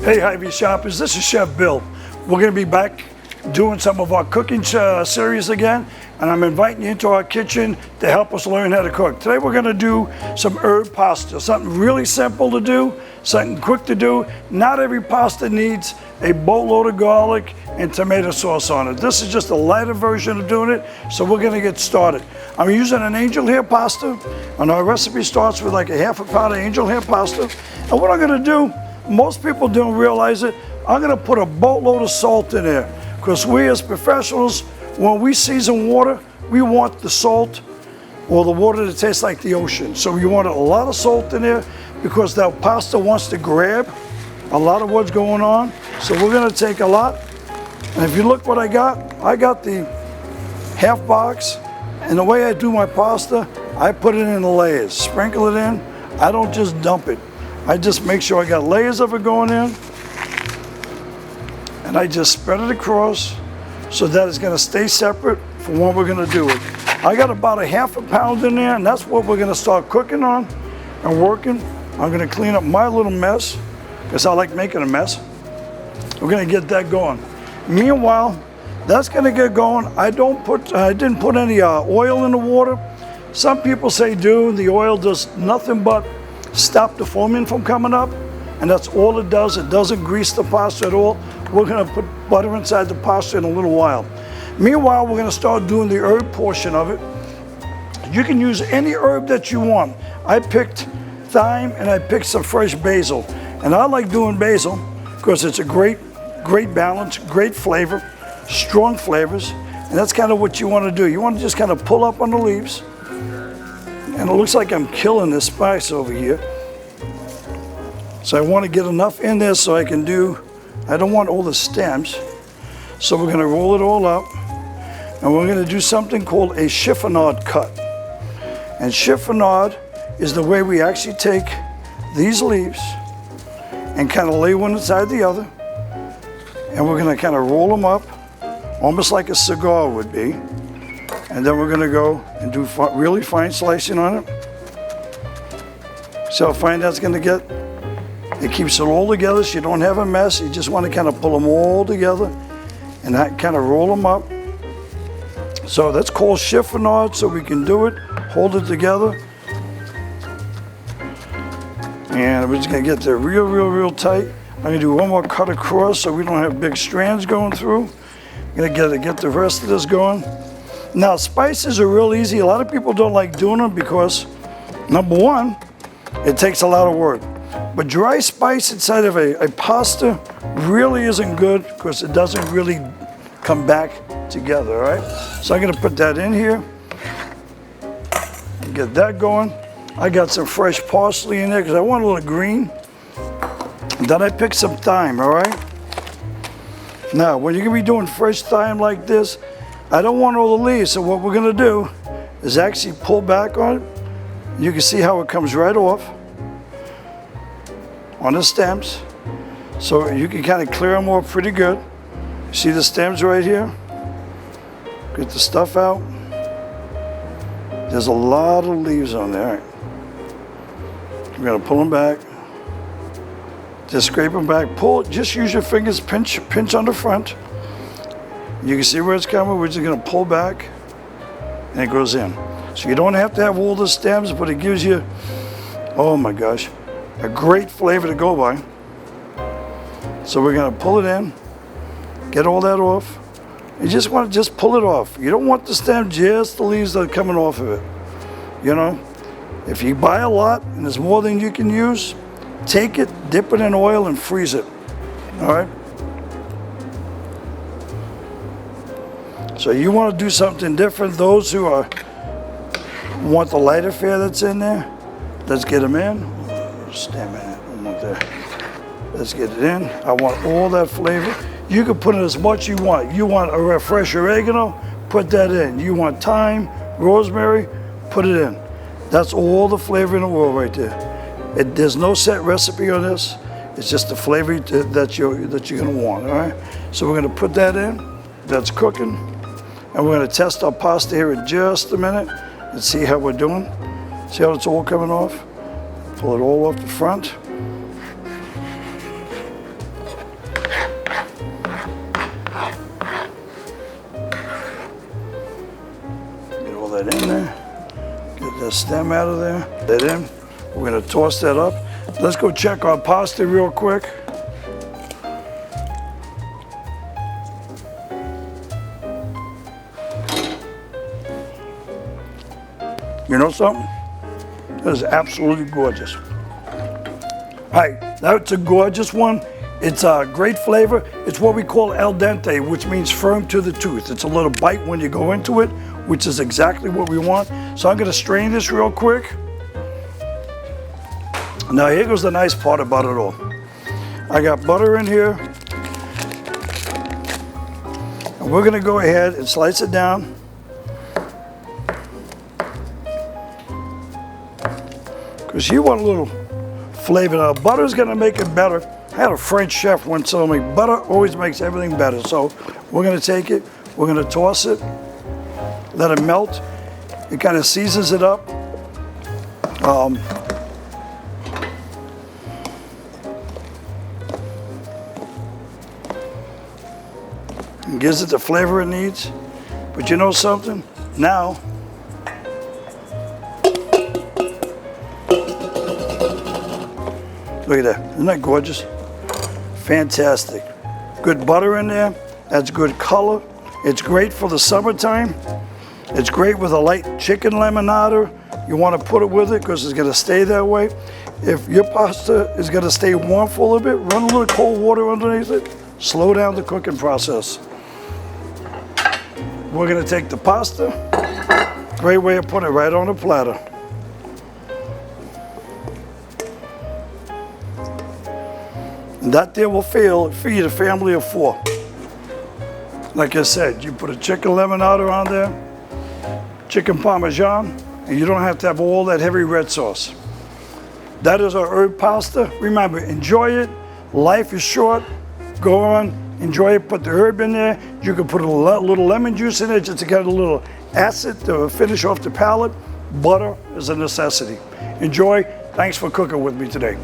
Hey HyVee shoppers, this is Chef Bill. We're going to be back doing some of our cooking series again, and I'm inviting you into our kitchen to help us learn how to cook. Today we're going to do some herb pasta, something really simple to do, something quick to do. Not every pasta needs a boatload of garlic and tomato sauce on it. This is just a lighter version of doing it, so we're going to get started. I'm using an angel hair pasta, and our recipe starts with like a half a pound of angel hair pasta. And what I'm going to do, most people don't realize it, I'm going to put a boatload of salt in there, because we as professionals, when we season water, we want the salt or the water to taste like the ocean. So we want a lot of salt in there because that pasta wants to grab a lot of what's going on. So we're going to take a lot. And if you look what I got the half box. And the way I do my pasta, I put it in layers, sprinkle it in. I don't just dump it. I just make sure I got layers of it going in. And I just spread it across so that it's going to stay separate from what we're going to do with. I got about a half a pound in there, and that's what we're going to start cooking on and working. I'm going to clean up my little mess because I like making a mess. We're going to get that going. Meanwhile, that's going to get going. I didn't put any oil in the water. Some people say do. The oil does nothing but stop the foaming from coming up, and that's all it does. It doesn't grease the pasta at all. We're going to put butter inside the pasta in a little while. Meanwhile, we're going to start doing the herb portion of it. You can use any herb that you want. I picked thyme and I picked some fresh basil. And I like doing basil because it's a great balance, great flavor, strong flavors. And that's kind of what you want to do. You want to just kind of pull up on the leaves. And it looks like I'm killing this spice over here. So I want to get enough in there so I don't want all the stems. So we're going to roll it all up. And we're going to do something called a chiffonade cut. And chiffonade is the way we actually take these leaves and kind of lay one inside the other. And we're going to kind of roll them up, almost like a cigar would be. And then we're going to go and do really fine slicing on it. See how fine that's going to get? It keeps it all together so you don't have a mess. You just want to kind of pull them all together and kind of roll them up. So that's called chiffonade, so we can do it, hold it together. And we're just going to get there real tight. I'm going to do one more cut across so we don't have big strands going through. I'm going to get the rest of this going. Now, spices are real easy. A lot of people don't like doing them because, number one, it takes a lot of work. But dry spice inside of a pasta really isn't good because it doesn't really come back together, all right? So I'm going to put that in here. Get that going. I got some fresh parsley in there because I want a little green. Then I picked some thyme, all right? Now, when you're going to be doing fresh thyme like this, I don't want all the leaves, so what we're going to do is actually pull back on it. You can see how it comes right off on the stems. So you can kind of clear them off pretty good. See the stems right here? Get the stuff out. There's a lot of leaves on there. We're going to pull them back. Just scrape them back. Pull, just use your fingers, pinch on the front. You can see where it's coming. We're just going to pull back and it goes in. So you don't have to have all the stems, but it gives you, oh my gosh, a great flavor to go by. So we're going to pull it in, get all that off. You just want to pull it off. You don't want the stem, just the leaves that are coming off of it. You know, if you buy a lot and there's more than you can use, take it, dip it in oil and freeze it. All right? So you want to do something different. Those who want the lighter fare that's in there, let's get them in. Stem in it. I want that. Let's get it in. I want all that flavor. You can put in as much you want. You want a fresh oregano, put that in. You want thyme, rosemary, put it in. That's all the flavor in the world right there. There's no set recipe on this. It's just the flavor that you're gonna want, all right? So we're gonna put that in. That's cooking. And we're gonna test our pasta here in just a minute and see how we're doing. See how it's all coming off? Pull it all off the front. there. Get that stem out of there. That in. We're gonna toss that up. Let's go check our pasta real quick. You know something? That is absolutely gorgeous. All right, that's a gorgeous one. It's a great flavor. It's what we call al dente, which means firm to the tooth. It's a little bite when you go into it, which is exactly what we want. So I'm gonna strain this real quick. Now here goes the nice part about it all. I got butter in here. And we're gonna go ahead and slice it down. Because you want a little flavor. Now butter's gonna make it better. I had a French chef once tell me, butter always makes everything better. So we're gonna take it, we're gonna toss it, let it melt. It kind of seasons it up. And gives it the flavor it needs. But you know something? Now, look at that, isn't that gorgeous? Fantastic. Good butter in there, that's good color. It's great for the summertime. It's great with a light chicken lemonade. You want to put it with it because it's gonna stay that way. If your pasta is gonna stay warm for a little bit, run a little cold water underneath it, slow down the cooking process. We're gonna take the pasta, great way of putting it right on the platter. And that there will feed a family of 4. Like I said, you put a chicken lemonade on there, chicken parmesan, and you don't have to have all that heavy red sauce. That is our herb pasta. Remember, enjoy it. Life is short. Go on, enjoy it. Put the herb in there. You can put a little lemon juice in it just to get a little acid to finish off the palate. Butter is a necessity. Enjoy. Thanks for cooking with me today.